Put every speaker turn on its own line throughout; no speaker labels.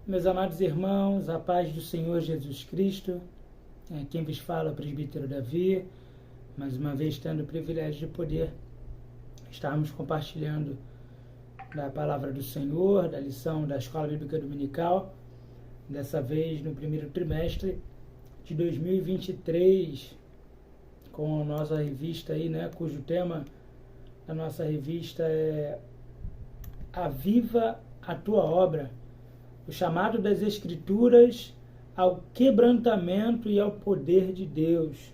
Meus amados irmãos, a paz do Senhor Jesus Cristo, quem vos fala é o presbítero Davi, mais uma vez tendo o privilégio de poder estarmos compartilhando da palavra do Senhor, da lição da Escola Bíblica Dominical, dessa vez no primeiro trimestre de 2023, com a nossa revista aí, cujo tema da nossa revista é Aviva a Tua Obra, o chamado das Escrituras ao quebrantamento e ao poder de Deus.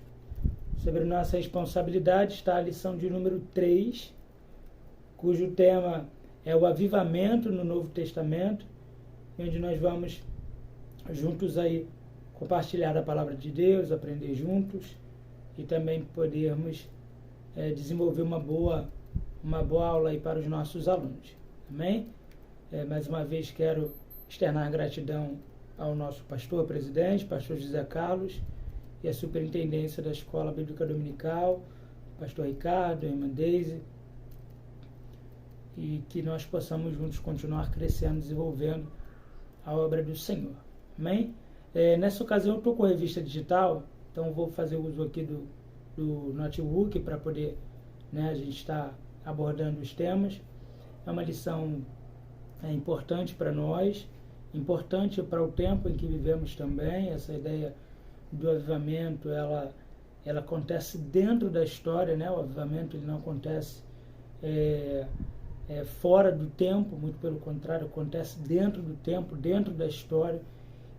Sobre nossa responsabilidade está a lição de número 3, cujo tema é o avivamento no Novo Testamento, onde nós vamos juntos aí compartilhar a palavra de Deus, aprender juntos e também podermos desenvolver uma boa aula aí para os nossos alunos. Amém? Mais uma vez quero externar gratidão ao nosso pastor presidente, pastor José Carlos, e a superintendência da Escola Bíblica Dominical, pastor Ricardo, a irmã Deise, e que nós possamos juntos continuar crescendo, desenvolvendo a obra do Senhor. Amém? Nessa ocasião eu estou com a revista digital, então vou fazer uso aqui do notebook para poder a gente estar abordando os temas. É uma lição importante para nós, importante para o tempo em que vivemos também. Essa ideia do avivamento, ela acontece dentro da história, o avivamento ele não acontece fora do tempo, muito pelo contrário, acontece dentro do tempo, dentro da história,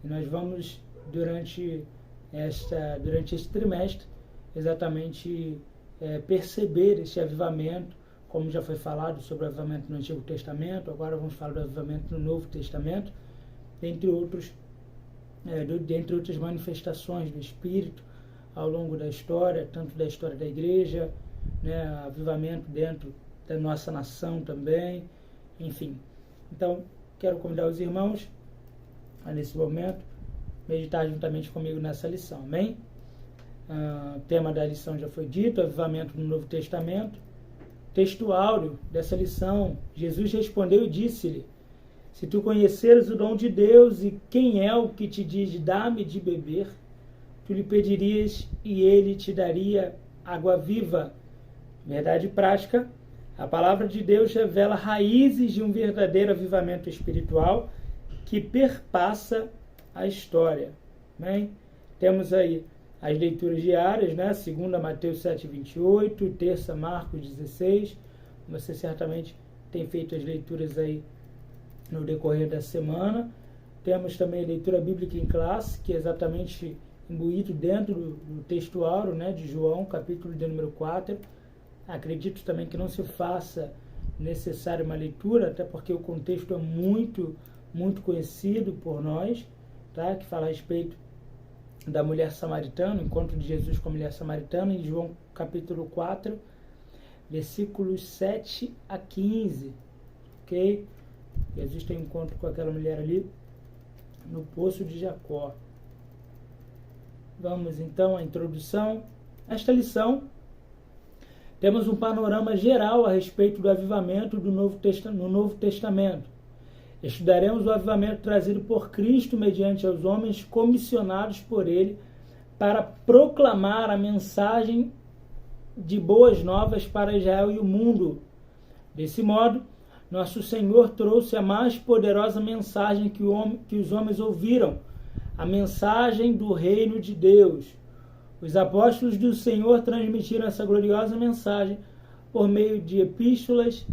e nós vamos, durante este trimestre, exatamente perceber esse avivamento, como já foi falado sobre o avivamento no Antigo Testamento, agora vamos falar do avivamento no Novo Testamento, dentre outras manifestações do Espírito ao longo da história, tanto da história da igreja, avivamento dentro da nossa nação também, enfim. Então, quero convidar os irmãos a, nesse momento, meditar juntamente comigo nessa lição, amém? O tema da lição já foi dito, avivamento no Novo Testamento. Texto áureo dessa lição, Jesus respondeu e disse-lhe: se tu conheceres o dom de Deus e quem é o que te diz, dá-me de beber, tu lhe pedirias e ele te daria água viva. Verdade prática, a palavra de Deus revela raízes de um verdadeiro avivamento espiritual que perpassa a história. Amém? Temos aí as leituras diárias, segunda Mateus 7:28, terça Marcos 16. Você certamente tem feito as leituras aí no decorrer da semana. Temos também a leitura bíblica em classe, que é exatamente imbuído dentro do texto áureo, de João, capítulo de número 4. Acredito também que não se faça necessário uma leitura, até porque o contexto é muito, muito conhecido por nós, que fala a respeito da mulher samaritana, o encontro de Jesus com a mulher samaritana, em João capítulo 4, versículos 7 a 15, ok? Jesus tem um encontro com aquela mulher ali no poço de Jacó. Vamos então à introdução. Esta lição, temos um panorama geral a respeito do avivamento no Novo Testamento. Estudaremos o avivamento trazido por Cristo mediante aos homens comissionados por Ele para proclamar a mensagem de boas novas para Israel e o mundo. Desse modo, nosso Senhor trouxe a mais poderosa mensagem que os homens ouviram, a mensagem do reino de Deus. Os apóstolos do Senhor transmitiram essa gloriosa mensagem por meio de epístolas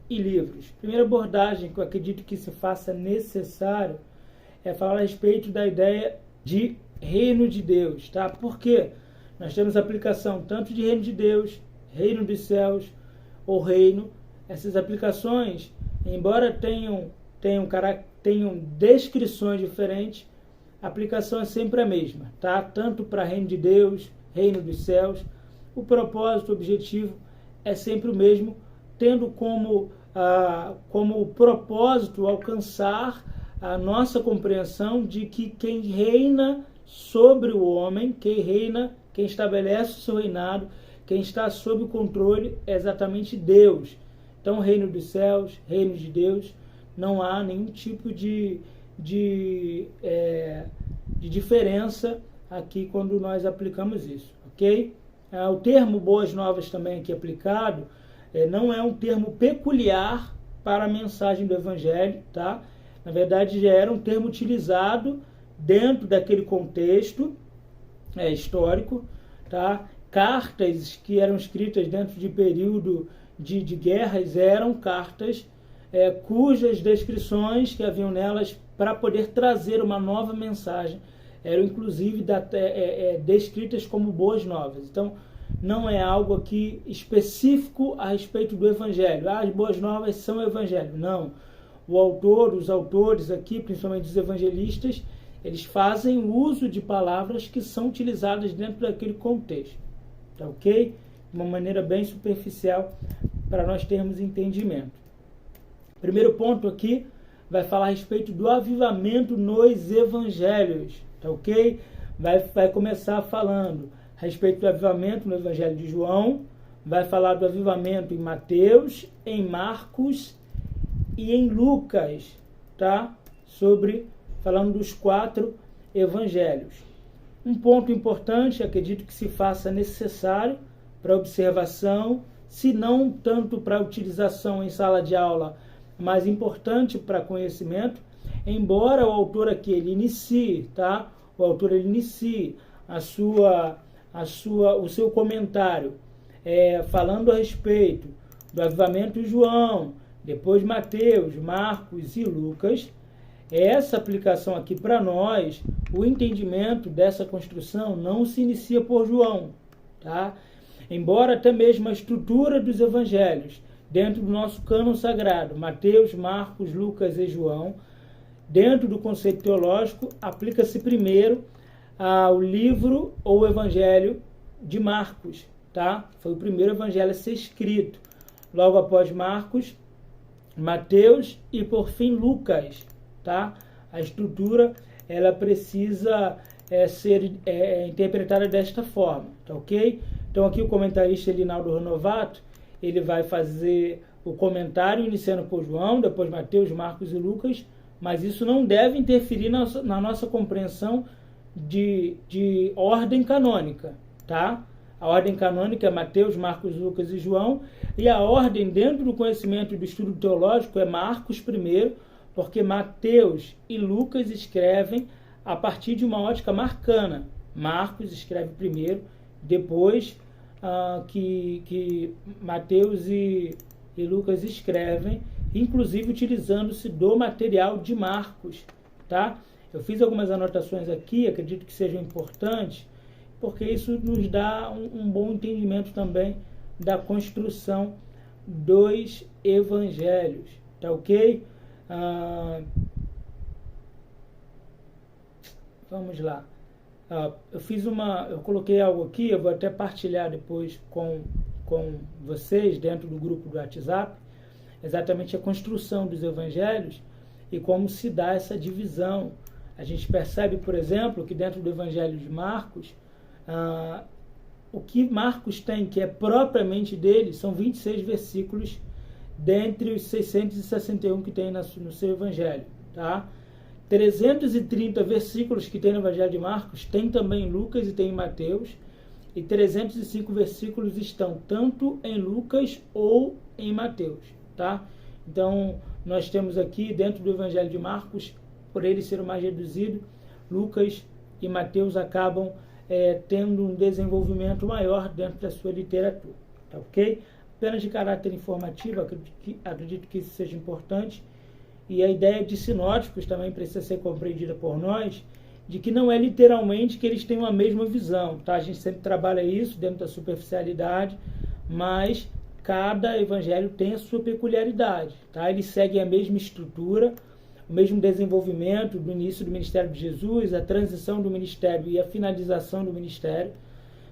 e livros. Primeira abordagem que eu acredito que se faça necessário é falar a respeito da ideia de reino de Deus, Por quê? Nós temos aplicação tanto de reino de Deus, reino dos céus, ou reino. Essas aplicações, embora tenham descrições diferentes, a aplicação é sempre a mesma, Tanto para reino de Deus, reino dos céus, o propósito, o objetivo é sempre o mesmo, tendo como propósito alcançar a nossa compreensão de que quem reina sobre o homem, quem reina, quem estabelece o seu reinado, quem está sob o controle é exatamente Deus. Então, reino dos céus, reino de Deus, não há nenhum tipo de diferença aqui quando nós aplicamos isso, ok? O termo boas novas também aqui aplicado não é um termo peculiar para a mensagem do Evangelho, tá? Na verdade, já era um termo utilizado dentro daquele contexto histórico, tá? Cartas que eram escritas dentro de período de guerras eram cartas cujas descrições que haviam nelas para poder trazer uma nova mensagem eram inclusive descritas como boas novas. Então, não é algo aqui específico a respeito do Evangelho. As boas novas são o Evangelho. Não. Os autores aqui, principalmente os evangelistas, eles fazem uso de palavras que são utilizadas dentro daquele contexto. Tá ok? De uma maneira bem superficial para nós termos entendimento. Primeiro ponto aqui vai falar a respeito do avivamento nos evangelhos. Tá ok? Vai começar falando a respeito do avivamento no Evangelho de João, vai falar do avivamento em Mateus, em Marcos e em Lucas, tá? Falando dos 4 evangelhos. Um ponto importante, acredito que se faça necessário para observação, se não tanto para utilização em sala de aula, mas importante para conhecimento, embora o autor aqui ele inicie, tá? O autor ele inicie o seu comentário falando a respeito do avivamento de João, depois Mateus, Marcos e Lucas. Essa aplicação aqui para nós, o entendimento dessa construção não se inicia por João, tá? Embora até mesmo a estrutura dos evangelhos, dentro do nosso cânon sagrado, Mateus, Marcos, Lucas e João, dentro do conceito teológico, aplica-se primeiro ao livro ou evangelho de Marcos, tá? Foi o primeiro evangelho a ser escrito. Logo após Marcos, Mateus e por fim Lucas, tá? A estrutura ela precisa ser interpretada desta forma, tá ok? Então aqui o comentarista Elinaldo Renovato, ele vai fazer o comentário iniciando por João, depois Mateus, Marcos e Lucas, mas isso não deve interferir na nossa compreensão de ordem canônica, tá? A ordem canônica é Mateus, Marcos, Lucas e João, e a ordem dentro do conhecimento e do estudo teológico é Marcos primeiro, porque Mateus e Lucas escrevem a partir de uma ótica marcana. Marcos escreve primeiro, depois que Mateus e Lucas escrevem, inclusive utilizando-se do material de Marcos, tá? Eu fiz algumas anotações aqui, acredito que sejam importantes, porque isso nos dá um bom entendimento também da construção dos evangelhos, tá ok? Vamos lá. Eu coloquei algo aqui, eu vou até partilhar depois com vocês dentro do grupo do WhatsApp, exatamente a construção dos evangelhos e como se dá essa divisão. A gente percebe, por exemplo, que dentro do Evangelho de Marcos, o que Marcos tem, que é propriamente dele, são 26 versículos dentre os 661 que tem no seu Evangelho. Tá? 330 versículos que tem no Evangelho de Marcos, tem também em Lucas e tem em Mateus, e 305 versículos estão tanto em Lucas ou em Mateus. Tá? Então, nós temos aqui dentro do Evangelho de Marcos, por ele ser o mais reduzido, Lucas e Mateus acabam tendo um desenvolvimento maior dentro da sua literatura. Tá ok? Apenas de caráter informativo, acredito que isso seja importante. E a ideia de sinóticos também precisa ser compreendida por nós, de que não é literalmente que eles têm a mesma visão. Tá? A gente sempre trabalha isso dentro da superficialidade, mas cada evangelho tem a sua peculiaridade. Tá? Eles seguem a mesma estrutura, o mesmo desenvolvimento do início do ministério de Jesus, a transição do ministério e a finalização do ministério,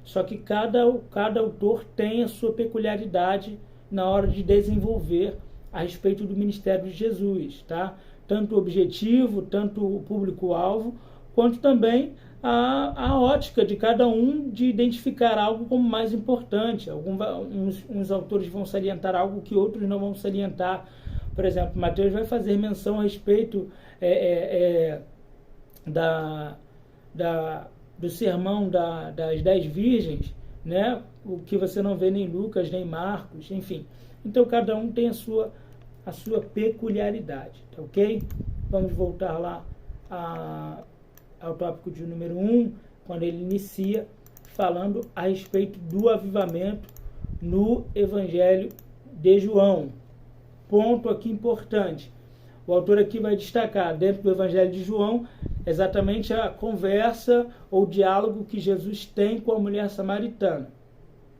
só que cada autor tem a sua peculiaridade na hora de desenvolver a respeito do ministério de Jesus, tá? Tanto o objetivo, tanto o público-alvo, quanto também a ótica de cada um de identificar algo como mais importante. Uns autores vão salientar algo que outros não vão salientar. Por exemplo, Mateus vai fazer menção a respeito do sermão das 10 virgens, né? O que você não vê nem Lucas, nem Marcos, enfim. Então, cada um tem a sua peculiaridade, tá ok? Vamos voltar lá ao tópico de número 1, quando ele inicia falando a respeito do avivamento no Evangelho de João. Ponto aqui importante. O autor aqui vai destacar, dentro do Evangelho de João, exatamente a conversa ou diálogo que Jesus tem com a mulher samaritana.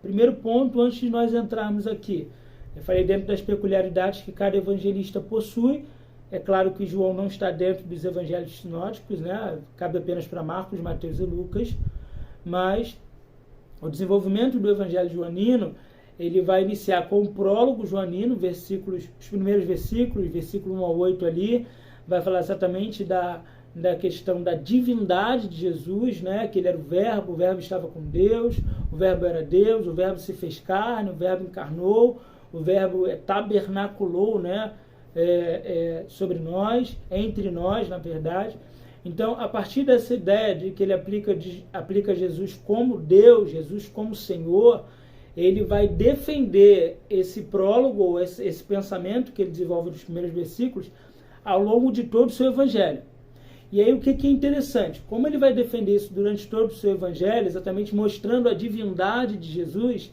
Primeiro ponto, antes de nós entrarmos aqui, eu falei dentro das peculiaridades que cada evangelista possui. É claro que João não está dentro dos evangelhos sinóticos, né? Cabe apenas para Marcos, Mateus e Lucas, mas o desenvolvimento do evangelho joanino, ele vai iniciar com o prólogo joanino, os primeiros versículos, versículo 1 a 8 ali, vai falar exatamente da questão da divindade de Jesus, né? Que ele era o verbo estava com Deus, o verbo era Deus, o verbo se fez carne, o verbo encarnou, o verbo tabernaculou, né? Sobre nós, entre nós, na verdade. Então, a partir dessa ideia de que ele aplica Jesus como Deus, Jesus como Senhor, ele vai defender esse prólogo, esse pensamento que ele desenvolve nos primeiros versículos, ao longo de todo o seu evangelho. E aí o que é interessante? Como ele vai defender isso durante todo o seu evangelho, exatamente mostrando a divindade de Jesus,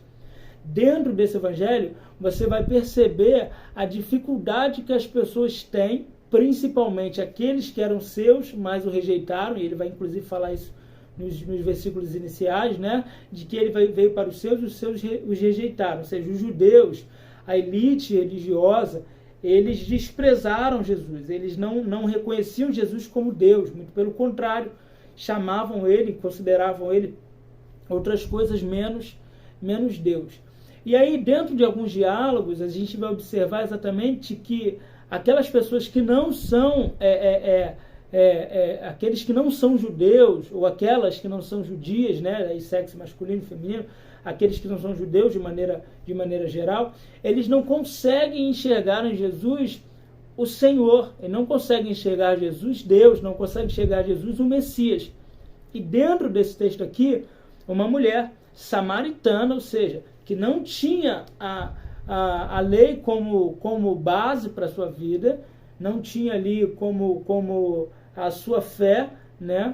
dentro desse evangelho, você vai perceber a dificuldade que as pessoas têm, principalmente aqueles que eram seus, mas o rejeitaram, e ele vai inclusive falar isso nos versículos iniciais, né? De que ele veio para os seus os rejeitaram, ou seja, os judeus, a elite religiosa, eles desprezaram Jesus, eles não reconheciam Jesus como Deus, muito pelo contrário, chamavam ele, consideravam ele outras coisas menos Deus. E aí, dentro de alguns diálogos, a gente vai observar exatamente que aquelas pessoas que não são, aqueles que não são judeus, ou aquelas que não são judias, né, sexo masculino e feminino, aqueles que não são judeus de maneira geral, eles não conseguem enxergar em Jesus o Senhor, eles não conseguem enxergar Jesus Deus, não conseguem enxergar Jesus o Messias. E dentro desse texto aqui, uma mulher samaritana, ou seja, que não tinha a lei como base para a sua vida, não tinha ali como a sua fé, né,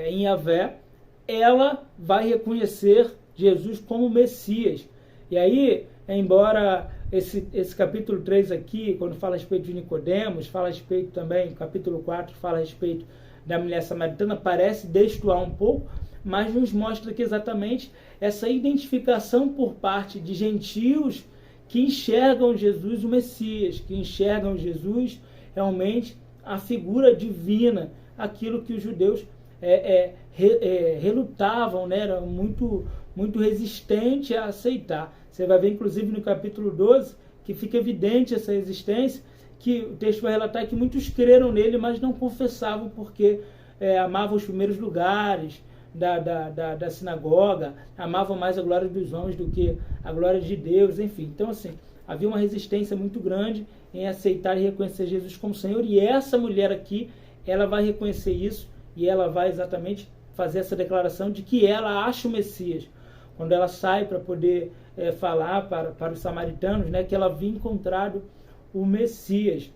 em Yahvé, ela vai reconhecer Jesus como Messias. E aí, embora esse capítulo 3 aqui, quando fala a respeito de Nicodemos, fala a respeito também, capítulo 4 fala a respeito da mulher samaritana, parece destoar um pouco, mas nos mostra que exatamente essa identificação por parte de gentios que enxergam Jesus o Messias, que enxergam Jesus realmente a figura divina, aquilo que os judeus relutavam, né? Era muito resistente a aceitar. Você vai ver, inclusive, no capítulo 12, que fica evidente essa resistência, que o texto vai relatar que muitos creram nele, mas não confessavam porque amavam os primeiros lugares da sinagoga, amavam mais a glória dos homens do que a glória de Deus, enfim. Então, assim, havia uma resistência muito grande em aceitar e reconhecer Jesus como Senhor, e essa mulher aqui, ela vai reconhecer isso, e ela vai exatamente fazer essa declaração de que ela acha o Messias. Quando ela sai para poder falar para os samaritanos, né, que ela havia encontrado o Messias.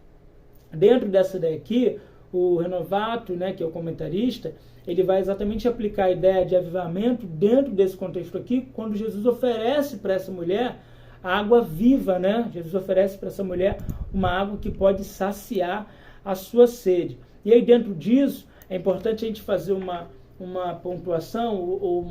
Dentro dessa ideia aqui, o Renovato, né, que é o comentarista, ele vai exatamente aplicar a ideia de avivamento dentro desse contexto aqui, quando Jesus oferece para essa mulher a água viva, né? Jesus oferece para essa mulher uma água que pode saciar a sua sede. E aí, dentro disso, é importante a gente fazer uma pontuação, ou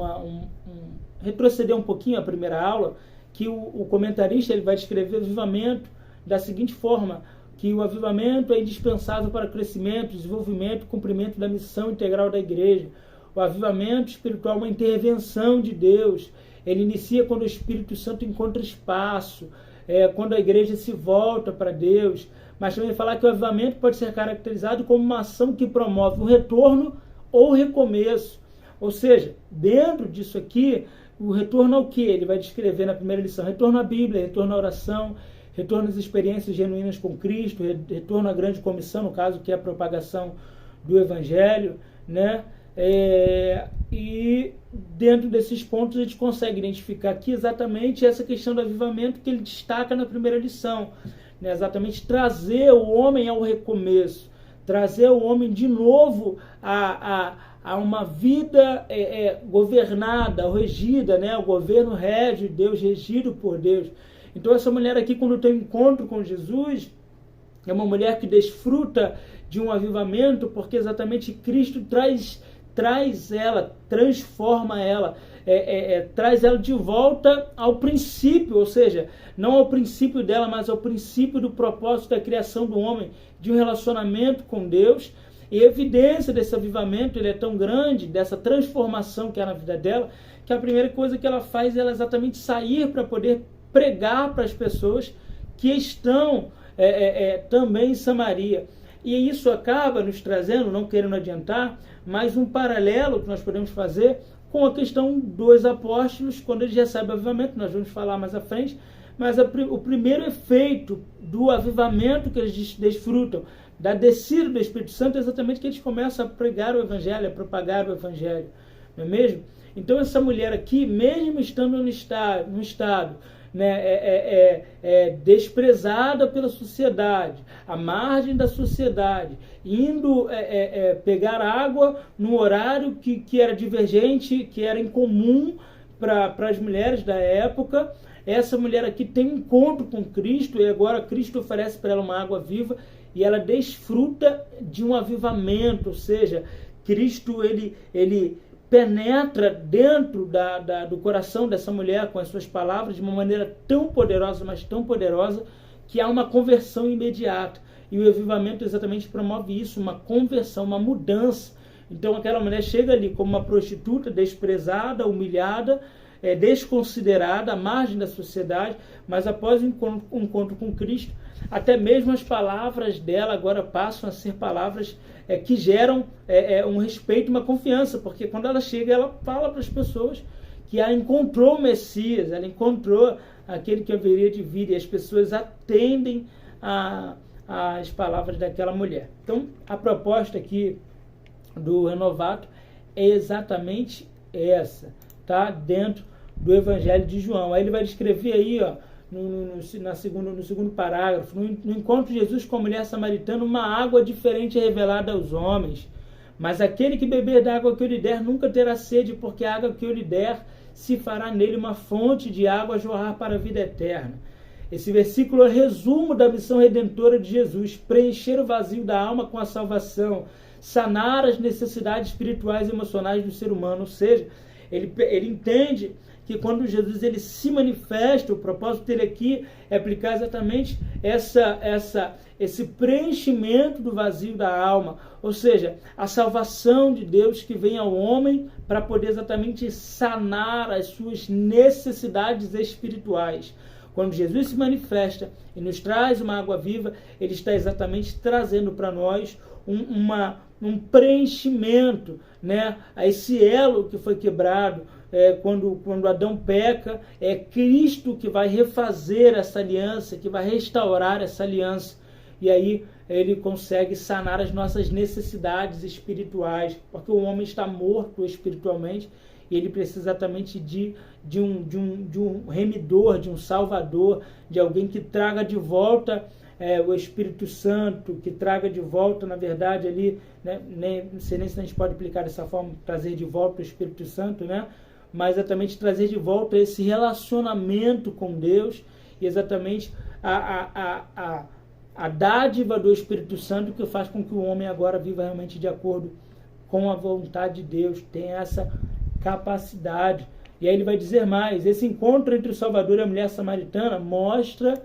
retroceder um pouquinho a primeira aula, que o comentarista ele vai descrever o avivamento da seguinte forma: que o avivamento é indispensável para o crescimento, desenvolvimento e cumprimento da missão integral da igreja. O avivamento espiritual é uma intervenção de Deus. Ele inicia quando o Espírito Santo encontra espaço, quando a igreja se volta para Deus, mas também falar que o avivamento pode ser caracterizado como uma ação que promove o retorno ou o recomeço. Ou seja, dentro disso aqui, o retorno ao que? Ele vai descrever na primeira lição: retorno à Bíblia, retorno à oração, retorno às experiências genuínas com Cristo, retorno à grande comissão, no caso, que é a propagação do Evangelho, né? E dentro desses pontos a gente consegue identificar aqui exatamente essa questão do avivamento que ele destaca na primeira lição, né? Exatamente trazer o homem ao recomeço, trazer o homem de novo a uma vida governada, regida, né? O governo régio de Deus, regido por Deus. Então essa mulher aqui, quando tem um encontro com Jesus, é uma mulher que desfruta de um avivamento, porque exatamente Cristo traz ela, transforma ela, traz ela de volta ao princípio, ou seja, não ao princípio dela, mas ao princípio do propósito da criação do homem, de um relacionamento com Deus. E a evidência desse avivamento, ele é tão grande, dessa transformação que há na vida dela, que a primeira coisa que ela faz é ela exatamente sair para poder pregar para as pessoas que estão também em Samaria. E isso acaba nos trazendo, não querendo adiantar, mais um paralelo que nós podemos fazer com a questão dos apóstolos, quando eles recebem o avivamento. Nós vamos falar mais à frente, mas o primeiro efeito do avivamento que eles desfrutam, da descida do Espírito Santo, é exatamente que eles começam a pregar o Evangelho, a propagar o Evangelho, não é mesmo? Então essa mulher aqui, mesmo estando no estado né, desprezada pela sociedade, à margem da sociedade, indo pegar água num horário que era divergente, que era incomum para as mulheres da época, essa mulher aqui tem um encontro com Cristo, e agora Cristo oferece para ela uma água viva, e ela desfruta de um avivamento, ou seja, Cristo ele penetra dentro do coração dessa mulher com as suas palavras de uma maneira tão poderosa, mas tão poderosa, que há uma conversão imediata. E o avivamento exatamente promove isso, uma conversão, uma mudança. Então aquela mulher chega ali como uma prostituta, desprezada, humilhada, desconsiderada, à margem da sociedade, mas após o encontro com Cristo, até mesmo as palavras dela agora passam a ser palavras que geram um respeito, uma confiança, porque quando ela chega, ela fala para as pessoas que ela encontrou o Messias, ela encontrou aquele que haveria de vir, e as pessoas atendem às palavras daquela mulher. Então, a proposta aqui do Renovato é exatamente essa, tá? Dentro do Evangelho de João. Aí ele vai descrever aí, ó, no segundo parágrafo: no encontro de Jesus com a mulher samaritana, uma água diferente é revelada aos homens, mas aquele que beber da água que eu lhe der nunca terá sede, porque a água que eu lhe der se fará nele uma fonte de água a jorrar para a vida eterna. Esse versículo é o resumo da missão redentora de Jesus: preencher o vazio da alma com a salvação, sanar as necessidades espirituais e emocionais do ser humano. Ou seja, ele entende que quando Jesus ele se manifesta, o propósito dele aqui é aplicar exatamente esse preenchimento do vazio da alma, ou seja, a salvação de Deus que vem ao homem para poder exatamente sanar as suas necessidades espirituais. Quando Jesus se manifesta e nos traz uma água viva, ele está exatamente trazendo para nós um preenchimento, né, a esse elo que foi quebrado. Quando Adão peca, é Cristo que vai refazer essa aliança, que vai restaurar essa aliança. E aí ele consegue sanar as nossas necessidades espirituais, porque o homem está morto espiritualmente e ele precisa exatamente de um remidor, de um salvador, de alguém que traga de volta o Espírito Santo, que traga de volta, na verdade, ali, né, não sei nem se a gente pode aplicar dessa forma, trazer de volta o Espírito Santo, né? Mas exatamente trazer de volta esse relacionamento com Deus, e exatamente a dádiva do Espírito Santo que faz com que o homem agora viva realmente de acordo com a vontade de Deus, tem essa capacidade. E aí ele vai dizer mais: esse encontro entre o Salvador e a mulher samaritana mostra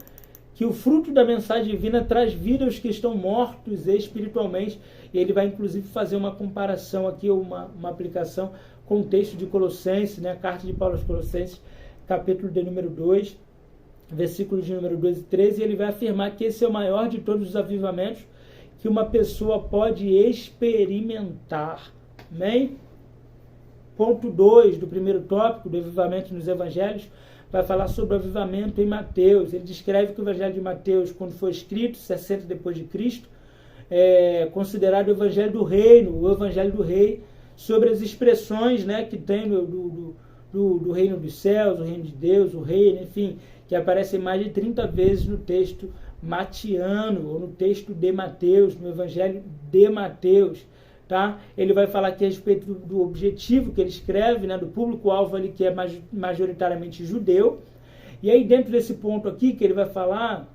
que o fruto da mensagem divina traz vida aos que estão mortos espiritualmente. E ele vai inclusive fazer uma comparação aqui, uma aplicação com o texto de Colossenses, né, a carta de Paulo aos Colossenses, capítulo de número 2, versículos de número 12 e 13, ele vai afirmar que esse é o maior de todos os avivamentos que uma pessoa pode experimentar. Amém? Ponto 2 do primeiro tópico do avivamento nos evangelhos vai falar sobre o avivamento em Mateus. Ele descreve que o evangelho de Mateus, quando foi escrito, 60 depois de Cristo, é considerado o evangelho do reino, o evangelho do rei, sobre as expressões, né, que tem do reino dos céus, o reino de Deus, o reino, enfim, que aparecem mais de 30 vezes no texto matiano, ou no texto de Mateus, no evangelho de Mateus. Tá? Ele vai falar aqui a respeito do objetivo que ele escreve, né, do público-alvo ali que é majoritariamente judeu. E aí dentro desse ponto aqui que ele vai falar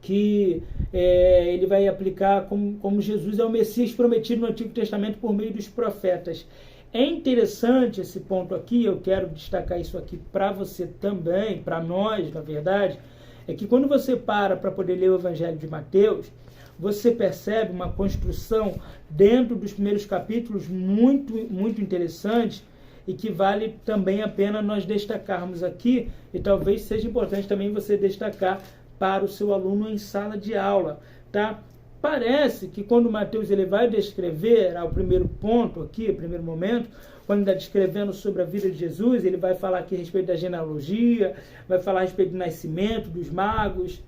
que ele vai aplicar como Jesus é o Messias prometido no Antigo Testamento por meio dos profetas. É interessante esse ponto aqui, eu quero destacar isso aqui para você também, para nós, na verdade, é que quando você para poder ler o Evangelho de Mateus, você percebe uma construção dentro dos primeiros capítulos muito, muito interessante e que vale também a pena nós destacarmos aqui, e talvez seja importante também você destacar para o seu aluno em sala de aula, tá? Parece que quando Mateus ele vai descrever ao primeiro ponto aqui, primeiro momento, quando está descrevendo sobre a vida de Jesus, ele vai falar aqui a respeito da genealogia, vai falar a respeito do nascimento, dos magos,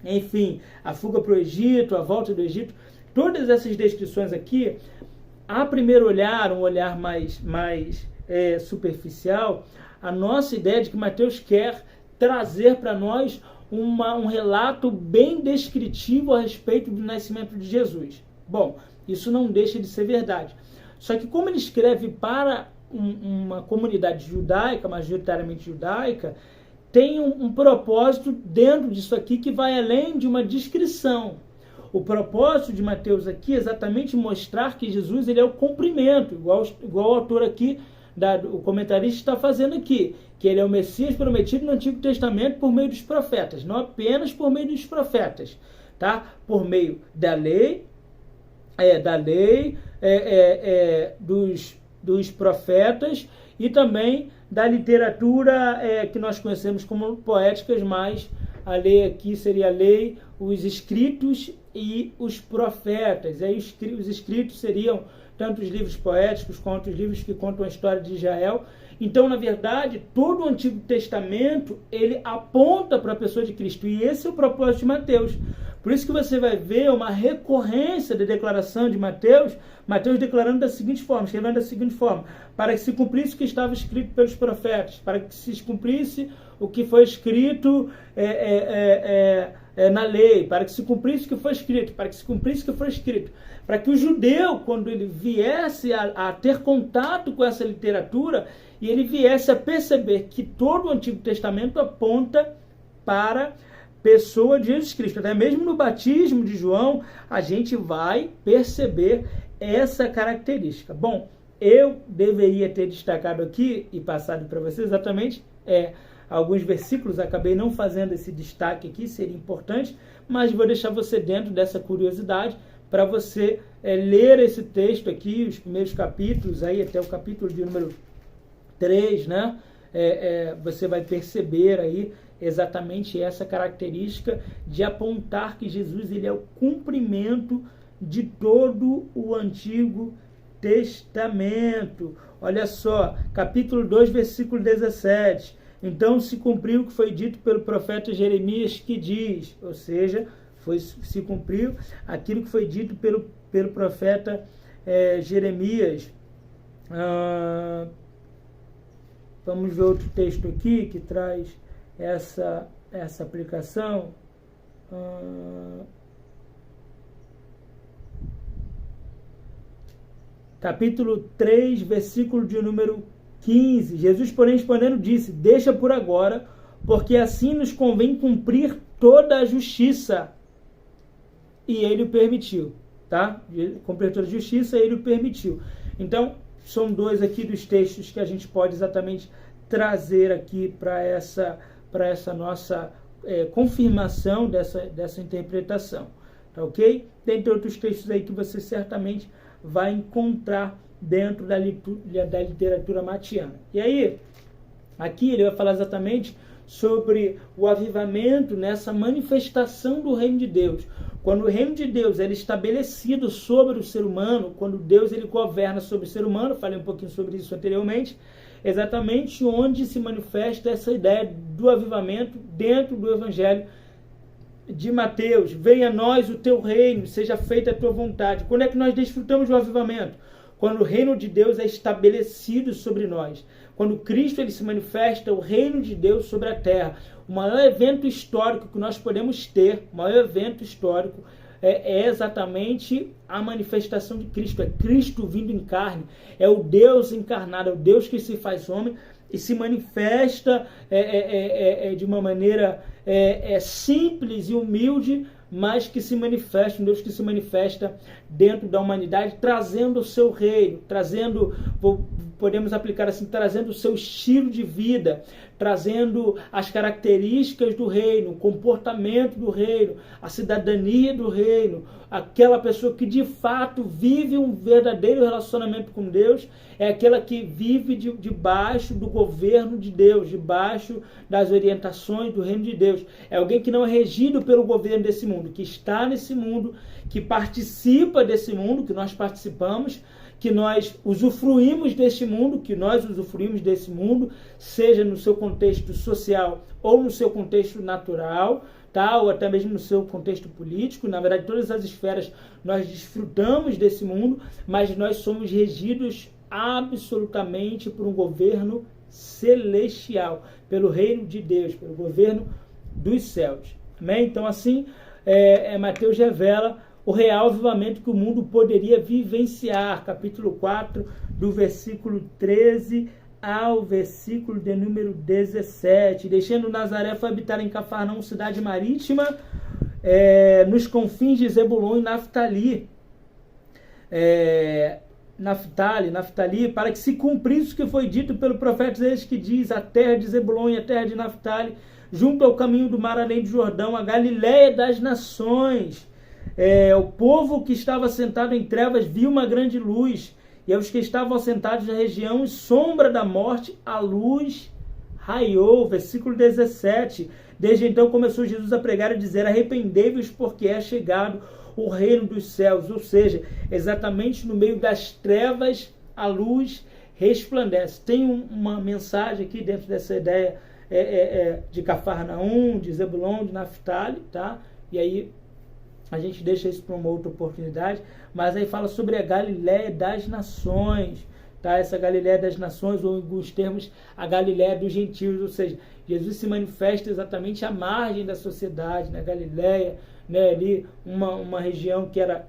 enfim, a fuga para o Egito, a volta do Egito, todas essas descrições aqui, a primeiro olhar, um olhar mais superficial, a nossa ideia de que Mateus quer trazer para nós um relato bem descritivo a respeito do nascimento de Jesus. Bom, isso não deixa de ser verdade. Só que como ele escreve para uma comunidade judaica, majoritariamente judaica, tem um propósito dentro disso aqui que vai além de uma descrição. O propósito de Mateus aqui é exatamente mostrar que Jesus ele é o cumprimento, igual o autor aqui, o comentarista está fazendo aqui, que ele é o Messias prometido no Antigo Testamento por meio dos profetas, não apenas por meio dos profetas, tá? Por meio da lei, dos profetas e também da literatura que nós conhecemos como poéticas, mas a lei aqui seria a lei, os escritos e os profetas. Aí os escritos seriam tanto os livros poéticos quanto os livros que contam a história de Israel. Então, na verdade, todo o Antigo Testamento, ele aponta para a pessoa de Cristo. E esse é o propósito de Mateus. Por isso que você vai ver uma recorrência da declaração de Mateus, Mateus declarando da seguinte forma, escrevendo da seguinte forma: para que se cumprisse o que estava escrito pelos profetas, para que se cumprisse o que foi escrito na lei, para que se cumprisse o que foi escrito, para que se cumprisse o que foi escrito. Para que o judeu, quando ele viesse a ter contato com essa literatura, e ele viesse a perceber que todo o Antigo Testamento aponta para a pessoa de Jesus Cristo. Até mesmo no batismo de João, a gente vai perceber essa característica. Bom, eu deveria ter destacado aqui e passado para vocês exatamente alguns versículos, acabei não fazendo esse destaque aqui, seria importante, mas vou deixar você dentro dessa curiosidade para você ler esse texto aqui, os primeiros capítulos, aí até o capítulo de número 3, né? Você vai perceber aí exatamente essa característica de apontar que Jesus ele é o cumprimento de todo o Antigo Testamento. Olha só, capítulo 2, versículo 17. Então se cumpriu o que foi dito pelo profeta Jeremias, que diz, ou seja, se cumpriu aquilo que foi dito pelo profeta Jeremias. Vamos ver outro texto aqui que traz essa aplicação. Capítulo 3, versículo de número 15. Jesus, porém, respondendo, disse: deixa por agora, porque assim nos convém cumprir toda a justiça. E ele o permitiu, tá? Cumprir toda a justiça, ele o permitiu. Então, são dois aqui dos textos que a gente pode exatamente trazer aqui para essa nossa confirmação dessa interpretação, tá ok? Dentre outros textos aí que você certamente vai encontrar dentro da literatura matiana. E aí, aqui ele vai falar exatamente sobre o avivamento, nessa manifestação do reino de Deus. Quando o reino de Deus é estabelecido sobre o ser humano, quando Deus ele governa sobre o ser humano, falei um pouquinho sobre isso anteriormente, exatamente onde se manifesta essa ideia do avivamento dentro do Evangelho de Mateus. Venha a nós o teu reino, seja feita a tua vontade. Quando é que nós desfrutamos do avivamento? Quando o reino de Deus é estabelecido sobre nós. Quando Cristo ele se manifesta, o reino de Deus sobre a terra. O maior evento histórico que nós podemos ter, o maior evento histórico, é exatamente a manifestação de Cristo. É Cristo vindo em carne. É o Deus encarnado, é o Deus que se faz homem e se manifesta de uma maneira simples e humilde, mas que se manifesta, um Deus que se manifesta dentro da humanidade, trazendo o seu reino, trazendo, podemos aplicar assim, trazendo o seu estilo de vida, trazendo as características do reino, o comportamento do reino, a cidadania do reino, aquela pessoa que de fato vive um verdadeiro relacionamento com Deus, é aquela que vive debaixo do governo de Deus, debaixo das orientações do reino de Deus. É alguém que não é regido pelo governo desse mundo, que está nesse mundo, que participa desse mundo, que nós participamos, que nós usufruímos deste mundo, seja no seu contexto social ou no seu contexto natural, tá? Ou até mesmo no seu contexto político. Na verdade, todas as esferas nós desfrutamos desse mundo, mas nós somos regidos absolutamente por um governo celestial, pelo reino de Deus, pelo governo dos céus. Amém? Então, assim, Mateus revela o real avivamento que o mundo poderia vivenciar. Capítulo 4, do versículo 13 ao versículo de número 17. Deixando Nazaré, foi habitar em Cafarnaum, cidade marítima, nos confins de Zebulon e Naftali. Naftali, para que se cumprisse o que foi dito pelo profeta Isaías, que diz: a terra de Zebulon e a terra de Naftali, junto ao caminho do mar além do Jordão, a Galiléia das nações. O povo que estava sentado em trevas viu uma grande luz, e aos que estavam sentados na região e sombra da morte, a luz raiou. Versículo 17. Desde então começou Jesus a pregar e dizer: arrependei-vos, porque é chegado o reino dos céus. Ou seja, exatamente no meio das trevas a luz resplandece. Tem uma mensagem aqui dentro dessa ideia de Cafarnaum, de Zebulon, de Naftali, tá? E aí a gente deixa isso para uma outra oportunidade, mas aí fala sobre a Galiléia das nações, tá? Essa Galiléia das nações, ou em alguns termos, a Galiléia dos gentios, ou seja, Jesus se manifesta exatamente à margem da sociedade, na Galiléia, né? Ali uma região que era,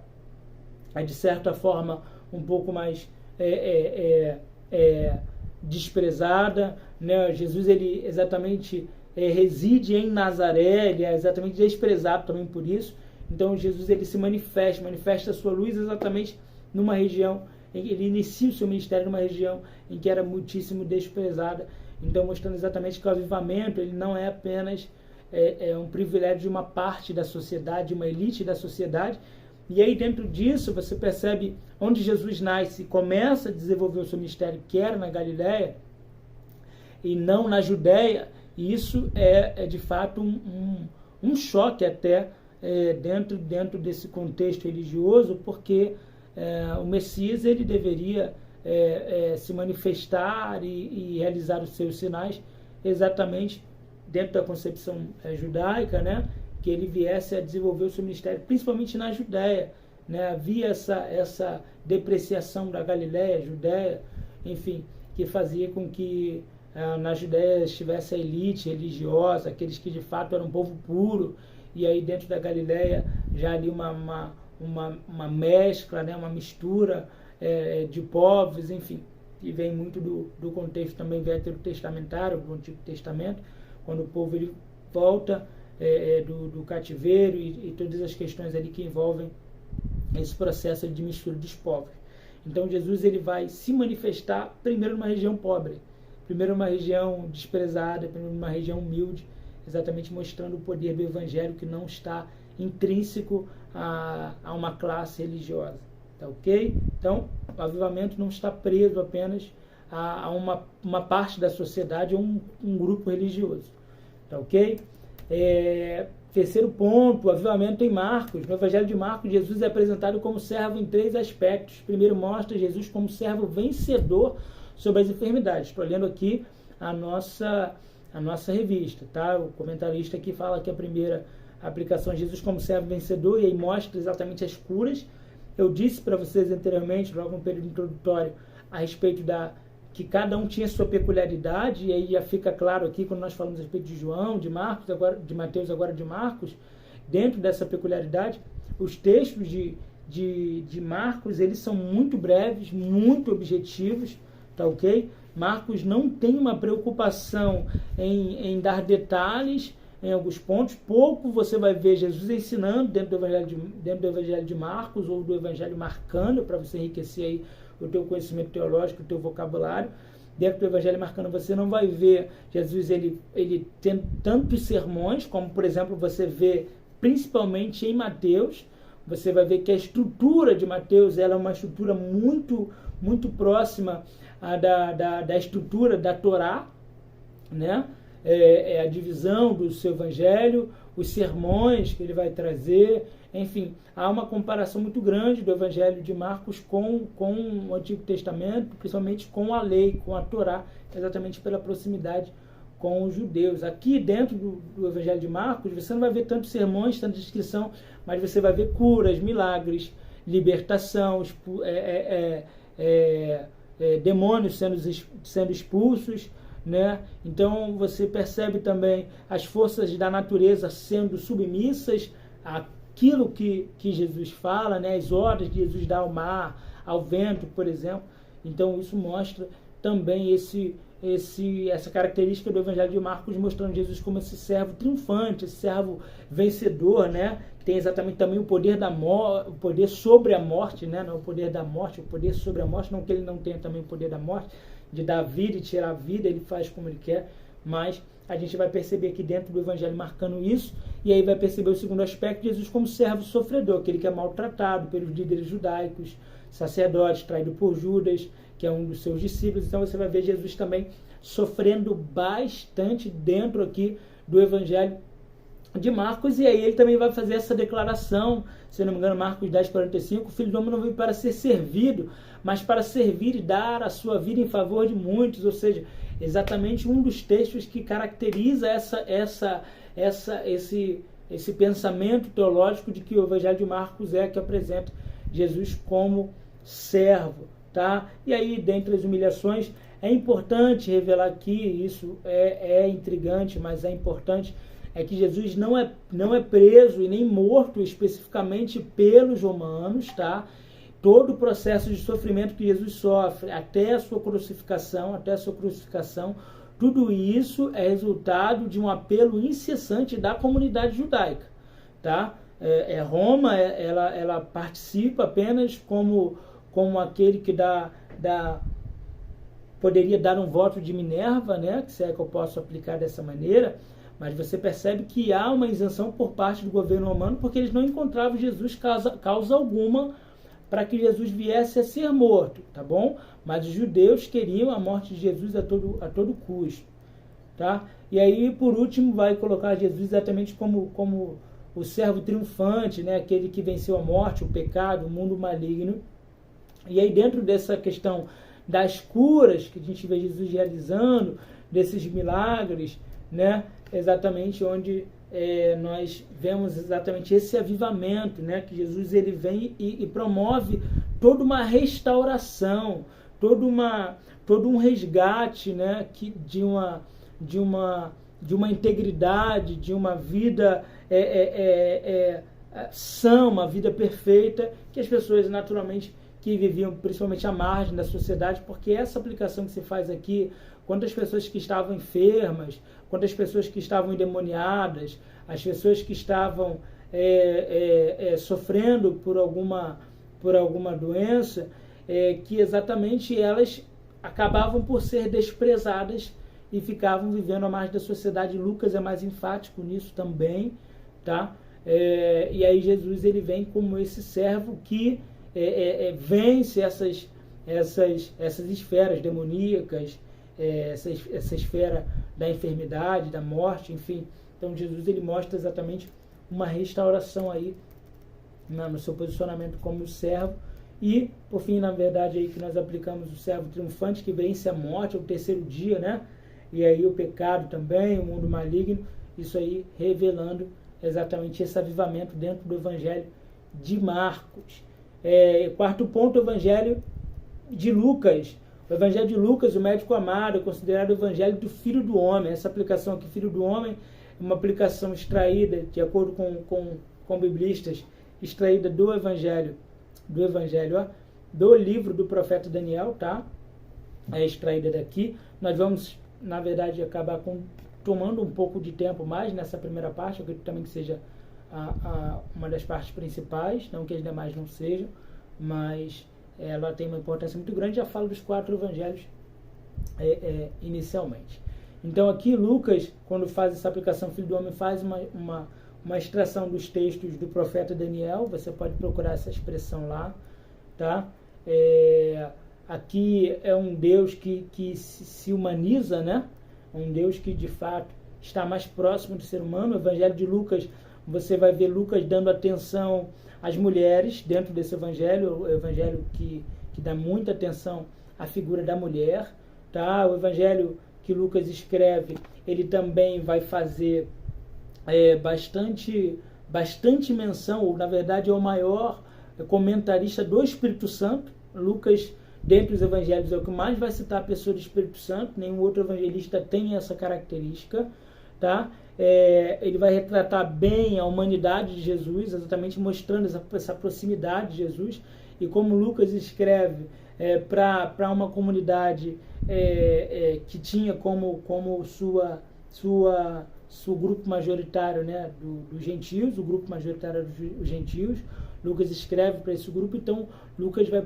de certa forma, um pouco mais desprezada, né? Jesus ele exatamente reside em Nazaré, ele é exatamente desprezado também por isso. Então Jesus ele se manifesta a sua luz exatamente numa região, ele inicia o seu ministério numa região em que era muitíssimo desprezada. Então mostrando exatamente que o avivamento ele não é apenas um privilégio de uma parte da sociedade, de uma elite da sociedade. E aí dentro disso você percebe onde Jesus nasce e começa a desenvolver o seu ministério, que era na Galiléia e não na Judéia. E isso é de fato um choque até dentro desse contexto religioso, porque o Messias ele deveria se manifestar e realizar os seus sinais exatamente dentro da concepção judaica, né? Que ele viesse a desenvolver o seu ministério, principalmente na Judéia, né? Havia essa depreciação da Galiléia, Judéia, enfim, que fazia com que na Judéia estivesse a elite religiosa, aqueles que de fato eram um povo puro, e aí dentro da Galiléia já ali uma mescla, né? Uma mistura de povos, enfim, que vem muito do contexto também veterotestamentário, do Antigo Testamento, quando o povo ele volta do cativeiro e todas as questões ali que envolvem esse processo de mistura dos povos. Então Jesus ele vai se manifestar primeiro numa região pobre, primeiro numa região desprezada, primeiro numa região humilde, exatamente mostrando o poder do Evangelho que não está intrínseco a uma classe religiosa. Tá ok? Então, o avivamento não está preso apenas a uma parte da sociedade ou um grupo religioso. tá ok? Terceiro ponto, o avivamento em Marcos. No Evangelho de Marcos, Jesus é apresentado como servo em 3 aspectos. Primeiro, mostra Jesus como servo vencedor sobre as enfermidades. Estou lendo aqui a nossa revista, tá? O comentarista aqui fala que a primeira aplicação é Jesus como servo vencedor, e aí mostra exatamente as curas. Eu disse para vocês anteriormente, logo no período introdutório, a respeito que cada um tinha sua peculiaridade, e aí já fica claro aqui quando nós falamos a respeito de João, de Marcos, agora de Mateus, agora de Marcos. Dentro dessa peculiaridade, os textos de Marcos, eles são muito breves, muito objetivos, tá ok? Marcos não tem uma preocupação em dar detalhes em alguns pontos. Pouco você vai ver Jesus ensinando dentro do Evangelho de Marcos ou do Evangelho marcando, para você enriquecer aí o teu conhecimento teológico, o teu vocabulário. Dentro do Evangelho marcando, você não vai ver Jesus ele tendo tantos sermões, como, por exemplo, você vê principalmente em Mateus. Você vai ver que a estrutura de Mateus ela é uma estrutura muito, muito próxima da estrutura da Torá, né? É a divisão do seu Evangelho, os sermões que ele vai trazer, enfim, há uma comparação muito grande do Evangelho de Marcos com o Antigo Testamento, principalmente com a lei, com a Torá, exatamente pela proximidade com os judeus. Aqui dentro do Evangelho de Marcos, você não vai ver tantos sermões, tanta descrição, mas você vai ver curas, milagres, libertação, demônios sendo expulsos, né? Então você percebe também as forças da natureza sendo submissas àquilo que Jesus fala, né? As ordens que Jesus dá ao mar, ao vento, por exemplo. Então isso mostra também essa característica do Evangelho de Marcos, mostrando Jesus como esse servo triunfante, esse servo vencedor, né? Que tem exatamente também o poder o poder sobre a morte, né? Não o poder da morte, o poder sobre a morte, não que ele não tenha também o poder da morte, de dar vida e tirar a vida, ele faz como ele quer, mas a gente vai perceber aqui dentro do Evangelho marcando isso, e aí vai perceber o segundo aspecto, Jesus como servo sofredor, aquele que é maltratado pelos líderes judaicos, sacerdotes, traído por Judas, que é um dos seus discípulos. Então você vai ver Jesus também sofrendo bastante dentro aqui do Evangelho de Marcos, e aí ele também vai fazer essa declaração, se não me engano, Marcos 10:45, o Filho do Homem não veio para ser servido, mas para servir e dar a sua vida em favor de muitos. Ou seja, exatamente um dos textos que caracteriza esse pensamento teológico de que o Evangelho de Marcos que apresenta Jesus como servo, tá? E aí, dentre as humilhações, é importante revelar aqui, isso é intrigante, mas é importante, é que Jesus não é preso e nem morto especificamente pelos romanos, tá? Todo o processo de sofrimento que Jesus sofre até a sua crucificação, tudo isso é resultado de um apelo incessante da comunidade judaica, tá? Roma, ela participa apenas como aquele que poderia dar um voto de Minerva, né? Se é que eu posso aplicar dessa maneira. Mas você percebe que há uma isenção por parte do governo romano, porque eles não encontravam Jesus causa alguma para que Jesus viesse a ser morto, tá bom? Mas os judeus queriam a morte de Jesus a todo custo, tá? E aí, por último, vai colocar Jesus exatamente como o servo triunfante, né? Aquele que venceu a morte, o pecado, o mundo maligno. E aí, dentro dessa questão das curas que a gente vê Jesus realizando, desses milagres, né? Exatamente onde nós vemos exatamente esse avivamento, né? Que Jesus ele vem e promove toda uma restauração, todo um resgate, né? De uma integridade, de uma vida sã, uma vida perfeita, que as pessoas naturalmente que viviam principalmente à margem da sociedade, porque essa aplicação que se faz aqui, quantas pessoas que estavam enfermas, quantas pessoas que estavam endemoniadas, as pessoas que estavam sofrendo por alguma doença, que exatamente elas acabavam por ser desprezadas e ficavam vivendo à margem da sociedade. Lucas é mais enfático nisso também, tá? E aí Jesus ele vem como esse servo que vence essas esferas demoníacas, essa esfera da enfermidade, da morte, enfim. Então Jesus ele mostra exatamente uma restauração aí no seu posicionamento como servo. E, por fim, na verdade, aí que nós aplicamos o servo triunfante que vence a morte, é o terceiro dia, né? E aí o pecado também, o mundo maligno, isso aí revelando exatamente esse avivamento dentro do Evangelho de Marcos. Quarto ponto, o Evangelho de Lucas. O Evangelho de Lucas, o médico amado, é considerado o Evangelho do Filho do Homem. Essa aplicação aqui, Filho do Homem, é uma aplicação extraída, de acordo com biblistas, extraída do Evangelho, do livro do profeta Daniel, tá? É extraída daqui. Nós vamos, na verdade, acabar tomando um pouco de tempo mais nessa primeira parte. Eu acredito também que seja uma das partes principais, não que as demais não sejam, mas ela tem uma importância muito grande. Já falo dos 4 evangelhos inicialmente. Então aqui Lucas, quando faz essa aplicação Filho do Homem, faz uma extração dos textos do profeta Daniel. Você pode procurar essa expressão lá, tá? Aqui é um Deus que se humaniza, né? Um Deus que de fato está mais próximo do ser humano. O Evangelho de Lucas, você vai ver Lucas dando atenção às mulheres dentro desse evangelho, o evangelho que dá muita atenção à figura da mulher, tá? O evangelho que Lucas escreve, ele também vai fazer bastante menção, ou na verdade é o maior comentarista do Espírito Santo. Lucas, dentre os evangelhos, é o que mais vai citar a pessoa do Espírito Santo. Nenhum outro evangelista tem essa característica, tá? Ele vai retratar bem a humanidade de Jesus, exatamente mostrando essa proximidade de Jesus. E como Lucas escreve para uma comunidade que tinha como seu grupo majoritário, né, dos gentios, o grupo majoritário dos gentios, Lucas escreve para esse grupo. Então Lucas vai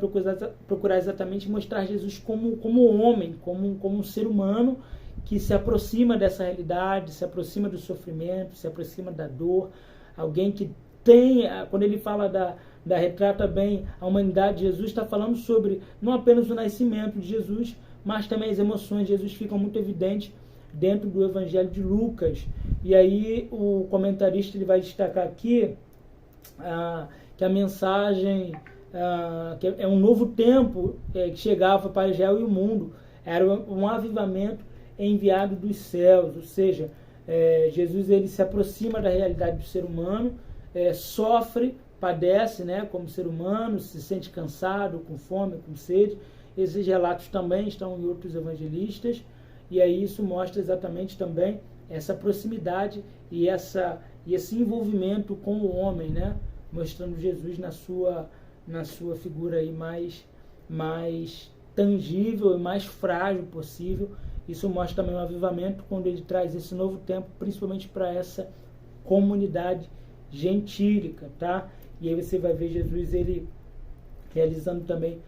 procurar exatamente mostrar Jesus como homem, como um ser humano que se aproxima dessa realidade, se aproxima do sofrimento, se aproxima da dor. Alguém que tem, quando ele fala retrata bem a humanidade de Jesus, está falando sobre não apenas o nascimento de Jesus, mas também as emoções de Jesus ficam muito evidentes dentro do Evangelho de Lucas. E aí o comentarista ele vai destacar aqui que a mensagem, que é um novo tempo que chegava para Israel e o mundo. Era um avivamento enviado dos céus, ou seja, Jesus ele se aproxima da realidade do ser humano, sofre, padece, né, como ser humano, se sente cansado, com fome, com sede. Esses relatos também estão em outros evangelistas, e aí isso mostra exatamente também essa proximidade e esse envolvimento com o homem, né, mostrando Jesus na sua figura aí mais tangível e mais frágil possível. Isso mostra também um avivamento quando ele traz esse novo tempo, principalmente para essa comunidade gentílica, tá? E aí você vai ver Jesus ele realizando também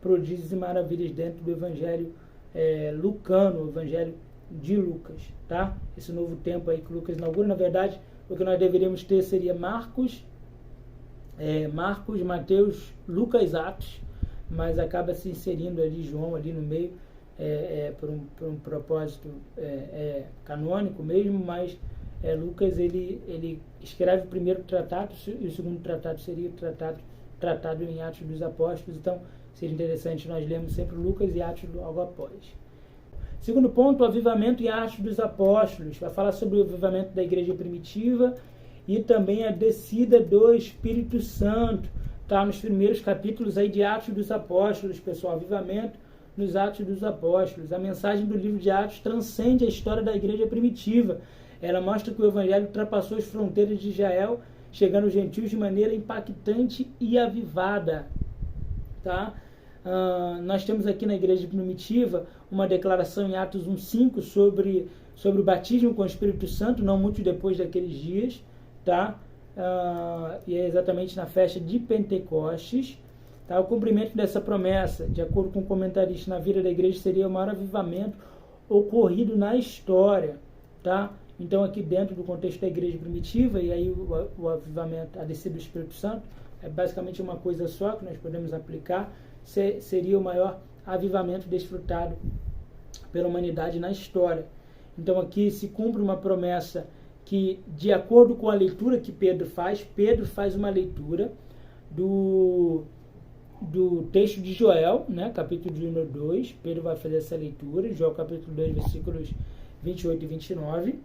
prodígios e maravilhas dentro do Evangelho lucano, o Evangelho de Lucas, tá? Esse novo tempo aí que Lucas inaugura, na verdade, o que nós deveríamos ter seria Marcos, Mateus, Lucas, Atos, mas acaba se inserindo ali João ali no meio, por um propósito canônico mesmo, mas Lucas ele escreve o primeiro tratado e o segundo tratado seria o tratado em Atos dos Apóstolos. Então seria interessante nós lermos sempre Lucas e Atos logo após. Segundo ponto, o avivamento em Atos dos Apóstolos. Vai falar sobre o avivamento da igreja primitiva e também a descida do Espírito Santo. Tá nos primeiros capítulos aí de Atos dos Apóstolos, pessoal, avivamento nos Atos dos Apóstolos. A mensagem do livro de Atos transcende a história da igreja primitiva. Ela mostra que o evangelho ultrapassou as fronteiras de Israel, chegando aos gentios de maneira impactante e avivada. Tá? Nós temos aqui na igreja primitiva uma declaração em Atos 1:5 sobre o batismo com o Espírito Santo, não muito depois daqueles dias, tá? E é exatamente na festa de Pentecostes. Tá? O cumprimento dessa promessa, de acordo com o comentarista, na vida da igreja seria o maior avivamento ocorrido na história. Tá? Então aqui dentro do contexto da igreja primitiva, e aí o avivamento, a descida do Espírito Santo, é basicamente uma coisa só que nós podemos aplicar, seria o maior avivamento desfrutado pela humanidade na história. Então aqui se cumpre uma promessa que, de acordo com a leitura que Pedro faz uma leitura do texto de Joel, né, capítulo de número 2, Pedro vai fazer essa leitura, Joel capítulo 2, versículos 28 e 29,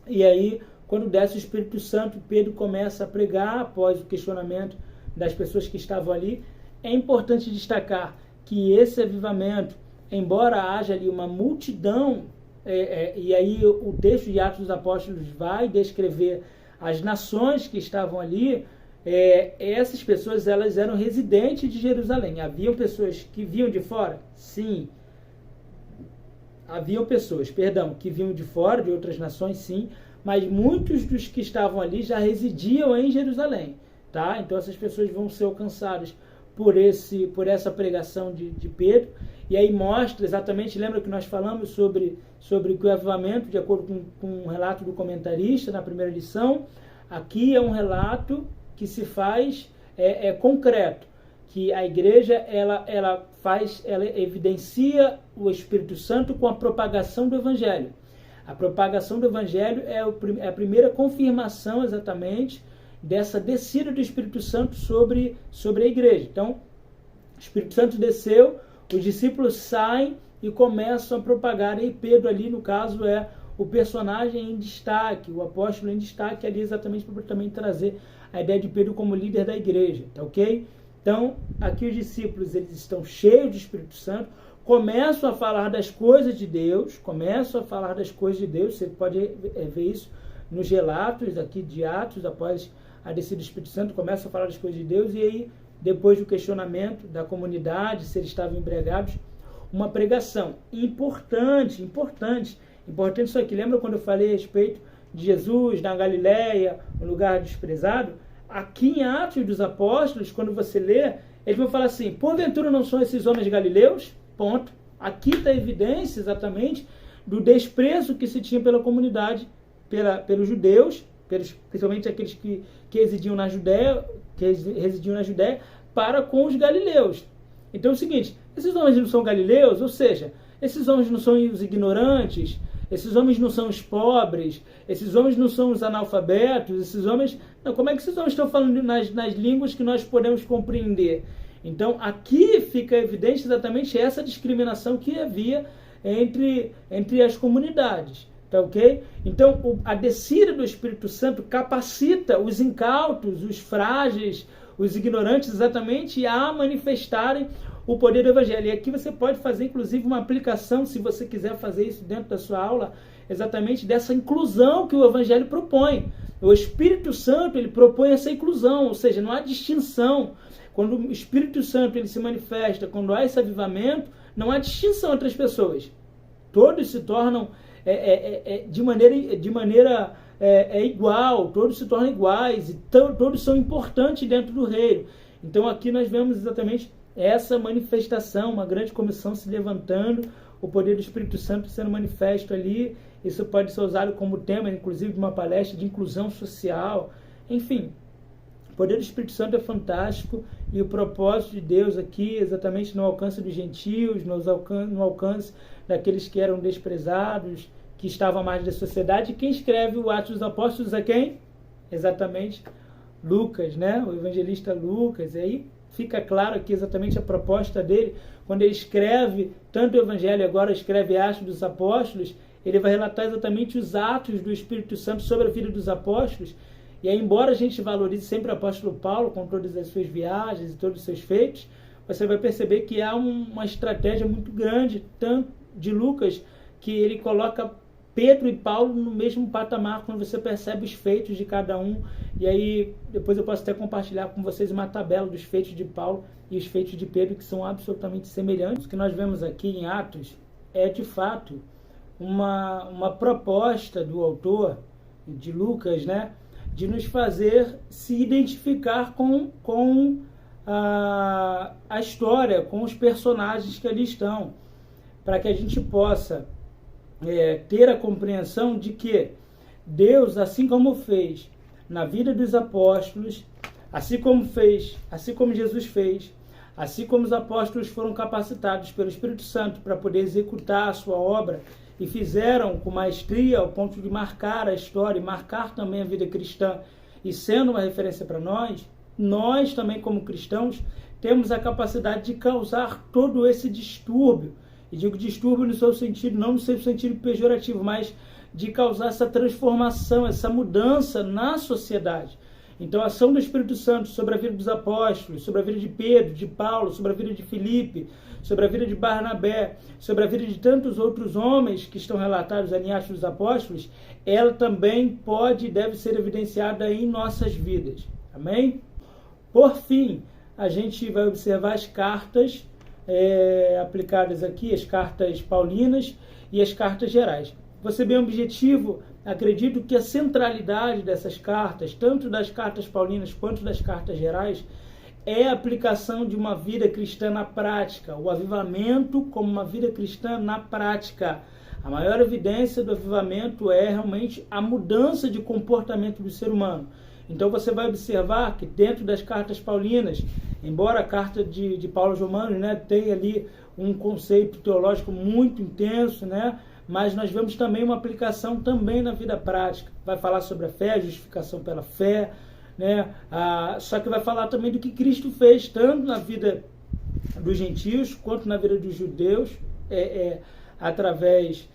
e aí, quando desce o Espírito Santo, Pedro começa a pregar após o questionamento das pessoas que estavam ali. É importante destacar que esse avivamento, embora haja ali uma multidão, e aí o texto de Atos dos Apóstolos vai descrever as nações que estavam ali, essas pessoas elas eram residentes de Jerusalém. Haviam pessoas que vinham de fora? Sim. Haviam pessoas, que vinham de fora, de outras nações, sim, mas muitos dos que estavam ali já residiam em Jerusalém, tá? Então essas pessoas vão ser alcançadas por essa pregação de Pedro, e aí mostra exatamente, lembra que nós falamos sobre que o avivamento, de acordo com um relato do comentarista na primeira lição, aqui é um relato que se faz concreto, que a igreja ela evidencia o Espírito Santo com a propagação do Evangelho. A propagação do Evangelho é a primeira confirmação exatamente dessa descida do Espírito Santo sobre a igreja. Então, o Espírito Santo desceu, os discípulos saem e começam a propagar. E Pedro ali, no caso, é o personagem em destaque, o apóstolo em destaque ali exatamente para também trazer a ideia de Pedro como líder da igreja, tá ok? Então, aqui os discípulos, eles estão cheios do Espírito Santo, começam a falar das coisas de Deus, você pode ver isso nos relatos aqui de Atos, após a descida do Espírito Santo, começam a falar das coisas de Deus, e aí, depois do questionamento da comunidade, se eles estavam embriagados, uma pregação importante isso aqui. Lembra quando eu falei a respeito de Jesus na Galileia, um lugar desprezado? Aqui em Atos dos Apóstolos, quando você lê, eles vão falar assim: porventura não são esses homens galileus? Ponto. Aqui está a evidência exatamente do desprezo que se tinha pela comunidade, pelos judeus, principalmente aqueles que residiam na Judéia, para com os galileus. Então é o seguinte: esses homens não são galileus, ou seja, esses homens não são os ignorantes, esses homens não são os pobres, esses homens não são os analfabetos, esses homens... Não, como é que esses homens estão falando nas línguas que nós podemos compreender? Então, aqui fica evidente exatamente essa discriminação que havia entre as comunidades, tá ok? Então, a descida do Espírito Santo capacita os incautos, os frágeis, os ignorantes exatamente a manifestarem o poder do Evangelho. E aqui você pode fazer, inclusive, uma aplicação, se você quiser fazer isso dentro da sua aula, exatamente dessa inclusão que o Evangelho propõe. O Espírito Santo, ele propõe essa inclusão, ou seja, não há distinção. Quando o Espírito Santo ele se manifesta, quando há esse avivamento, não há distinção entre as pessoas. Todos se tornam de maneira igual, todos se tornam iguais, e todos são importantes dentro do reino. Então aqui nós vemos exatamente essa manifestação, uma grande comissão se levantando, o poder do Espírito Santo sendo manifesto ali. Isso pode ser usado como tema, inclusive, de uma palestra de inclusão social. Enfim, o poder do Espírito Santo é fantástico, e o propósito de Deus aqui, exatamente no alcance dos gentios, no alcance daqueles que eram desprezados, que estavam à margem da sociedade. E quem escreve o Atos dos Apóstolos é quem? Exatamente Lucas, né? O evangelista Lucas. E aí fica claro aqui exatamente a proposta dele, quando ele escreve tanto o Evangelho, agora escreve Atos dos Apóstolos, ele vai relatar exatamente os atos do Espírito Santo sobre a vida dos apóstolos. E aí, embora a gente valorize sempre o apóstolo Paulo com todas as suas viagens e todos os seus feitos, você vai perceber que há uma estratégia muito grande, tanto de Lucas, que ele coloca Pedro e Paulo no mesmo patamar, quando você percebe os feitos de cada um. E aí, depois eu posso até compartilhar com vocês uma tabela dos feitos de Paulo e os feitos de Pedro, que são absolutamente semelhantes. O que nós vemos aqui em Atos é, de fato, uma proposta do autor, de Lucas, né, de nos fazer se identificar com a história, com os personagens que ali estão, para que a gente possa ter a compreensão de que Deus, assim como fez na vida dos apóstolos, assim como Jesus fez, Assim como os apóstolos foram capacitados pelo Espírito Santo para poder executar a sua obra e fizeram com maestria ao ponto de marcar a história e marcar também a vida cristã e sendo uma referência para nós, nós também como cristãos temos a capacidade de causar todo esse distúrbio. E digo distúrbio no seu sentido, não no seu sentido pejorativo, mas de causar essa transformação, essa mudança na sociedade. Então, a ação do Espírito Santo sobre a vida dos apóstolos, sobre a vida de Pedro, de Paulo, sobre a vida de Filipe, sobre a vida de Barnabé, sobre a vida de tantos outros homens que estão relatados em Atos dos Apóstolos, ela também pode e deve ser evidenciada em nossas vidas. Amém? Por fim, a gente vai observar as cartas aplicadas aqui, as cartas paulinas e as cartas gerais. Vou ser bem objetivo, acredito que a centralidade dessas cartas, tanto das cartas paulinas quanto das cartas gerais, é a aplicação de uma vida cristã na prática, o avivamento como uma vida cristã na prática. A maior evidência do avivamento é realmente a mudança de comportamento do ser humano. Então você vai observar que dentro das cartas paulinas, embora a carta de Paulo aos Romanos, né, tenha ali um conceito teológico muito intenso, né, mas nós vemos também uma aplicação também na vida prática. Vai falar sobre a fé, a justificação pela fé, né, só que vai falar também do que Cristo fez, tanto na vida dos gentios quanto na vida dos judeus, através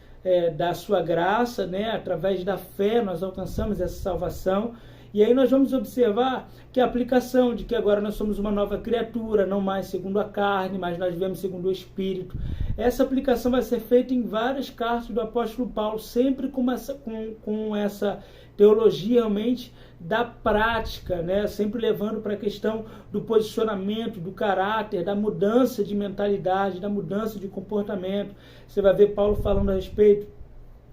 da sua graça, né, através da fé nós alcançamos essa salvação. E aí nós vamos observar que a aplicação de que agora nós somos uma nova criatura, não mais segundo a carne, mas nós vivemos segundo o Espírito. Essa aplicação vai ser feita em várias cartas do apóstolo Paulo, sempre com essa teologia realmente da prática, né? Sempre levando para a questão do posicionamento, do caráter, da mudança de mentalidade, da mudança de comportamento. Você vai ver Paulo falando a respeito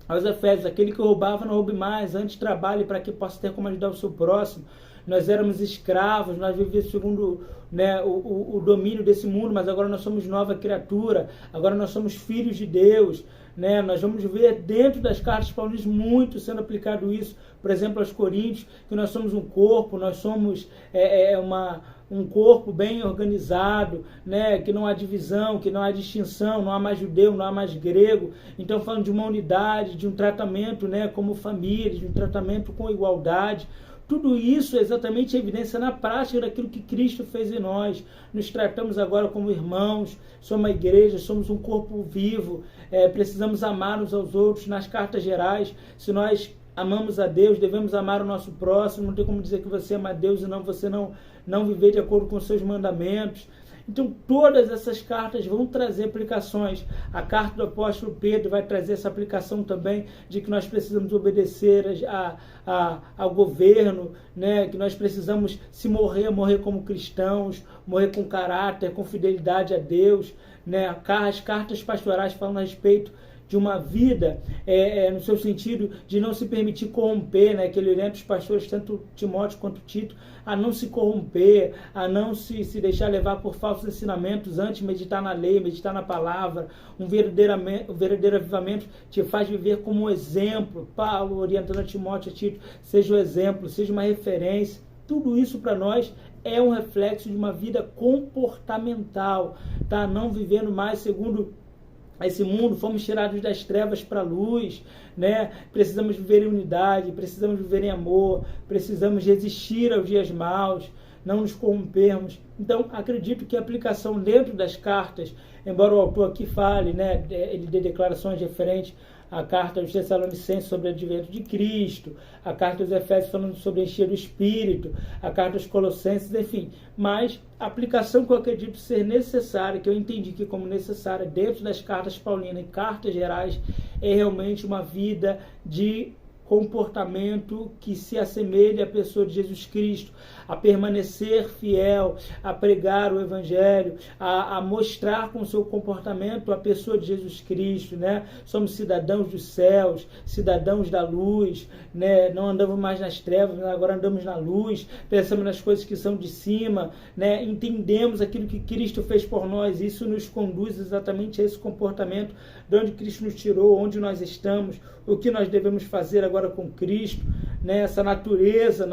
aos Efésios: aquele que roubava não roube mais, antes trabalhe para que possa ter como ajudar o seu próximo. Nós éramos escravos, nós vivíamos segundo, né, o domínio desse mundo, mas agora nós somos nova criatura, agora nós somos filhos de Deus, né? Nós vamos ver dentro das cartas paulinas muito sendo aplicado isso, por exemplo, aos Coríntios, que nós somos um corpo, nós somos um corpo bem organizado, né, que não há divisão, que não há distinção, não há mais judeu, não há mais grego. Então, falando de uma unidade, de um tratamento, né, como família, de um tratamento com igualdade. Tudo isso é exatamente a evidência na prática daquilo que Cristo fez em nós. Nos tratamos agora como irmãos, somos uma igreja, somos um corpo vivo, precisamos amar uns aos outros. Nas cartas gerais, se nós amamos a Deus, devemos amar o nosso próximo. Não tem como dizer que você ama a Deus e você não viver de acordo com os seus mandamentos. Então, todas essas cartas vão trazer aplicações. A carta do apóstolo Pedro vai trazer essa aplicação também de que nós precisamos obedecer ao governo, né? Que nós precisamos, se morrer como cristãos, morrer com caráter, com fidelidade a Deus, né? As cartas pastorais falam a respeito de uma vida, no seu sentido de não se permitir corromper, né? Que ele orienta os pastores, tanto Timóteo quanto Tito, a não se corromper, a não se deixar levar por falsos ensinamentos, antes meditar na lei, meditar na palavra. Um verdadeiro avivamento te faz viver como um exemplo. Paulo orientando a Timóteo e a Tito: seja o exemplo, seja uma referência. Tudo isso para nós é um reflexo de uma vida comportamental, tá? Não vivendo mais segundo esse mundo, fomos tirados das trevas para a luz, né? Precisamos viver em unidade, precisamos viver em amor, precisamos resistir aos dias maus, não nos corrompermos. Então, acredito que a aplicação dentro das cartas, embora o autor aqui fale, né, ele dê declarações referentes à carta aos Tessalonicenses sobre o advento de Cristo, a carta aos Efésios falando sobre encher o Espírito, a carta aos Colossenses, enfim. Mas a aplicação que eu acredito ser necessária, que eu entendi que como necessária dentro das cartas paulinas e cartas gerais, é realmente uma vida de comportamento que se assemelhe à pessoa de Jesus Cristo, a permanecer fiel, a pregar o Evangelho, a mostrar com o seu comportamento a pessoa de Jesus Cristo, né? Somos cidadãos dos céus, cidadãos da luz, né? Não andamos mais nas trevas, agora andamos na luz, pensamos nas coisas que são de cima, né? Entendemos aquilo que Cristo fez por nós, isso nos conduz exatamente a esse comportamento, de onde Cristo nos tirou, onde nós estamos, o que nós devemos fazer agora com Cristo, né, essa natureza,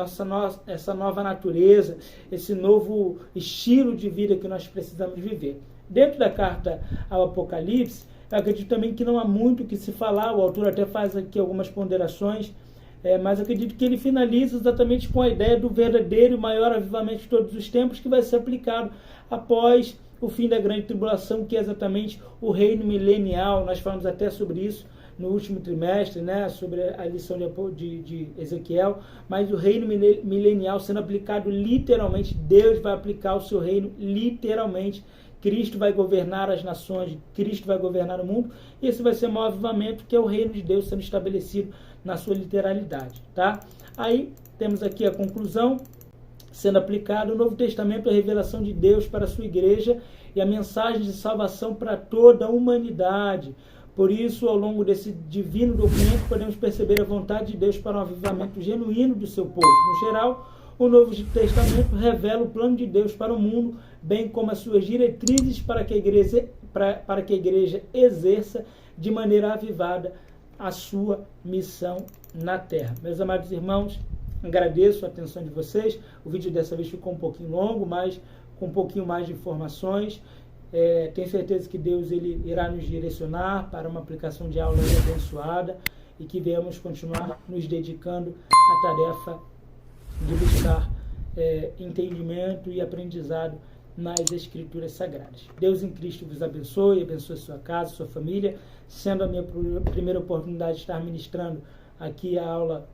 essa nova natureza, esse novo estilo de vida que nós precisamos viver. Dentro da carta ao Apocalipse, eu acredito também que não há muito o que se falar, o autor até faz aqui algumas ponderações, mas acredito que ele finaliza exatamente com a ideia do verdadeiro e maior avivamento de todos os tempos, que vai ser aplicado após o fim da grande tribulação, que é exatamente o reino milenial. Nós falamos até sobre isso no último trimestre, né, sobre a lição de Ezequiel, mas o reino milenial sendo aplicado literalmente. Deus vai aplicar o seu reino literalmente. Cristo vai governar as nações, Cristo vai governar o mundo, e esse vai ser o maior avivamento, que é o reino de Deus sendo estabelecido na sua literalidade, tá? Aí temos aqui a conclusão, sendo aplicado o Novo Testamento, a revelação de Deus para a sua igreja e a mensagem de salvação para toda a humanidade. Por isso, ao longo desse divino documento, podemos perceber a vontade de Deus para um avivamento genuíno do seu povo. No geral, o Novo Testamento revela o plano de Deus para o mundo, bem como as suas diretrizes para que a igreja exerça de maneira avivada a sua missão na terra. Meus amados irmãos, agradeço a atenção de vocês. O vídeo dessa vez ficou um pouquinho longo, mas com um pouquinho mais de informações. Tenho certeza que Deus ele irá nos direcionar para uma aplicação de aula abençoada e que venhamos continuar nos dedicando à tarefa de buscar entendimento e aprendizado nas Escrituras Sagradas. Deus em Cristo vos abençoe sua casa, sua família. Sendo a minha primeira oportunidade de estar ministrando aqui a aula,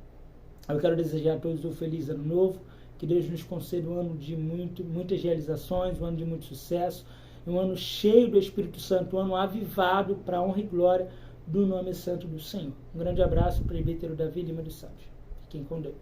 eu quero desejar a todos um feliz ano novo, que Deus nos conceda um ano de muitas realizações, um ano de muito sucesso, um ano cheio do Espírito Santo, um ano avivado para a honra e glória do nome santo do Senhor. Um grande abraço, presbítero Davi Lima dos Santos. Fiquem com Deus.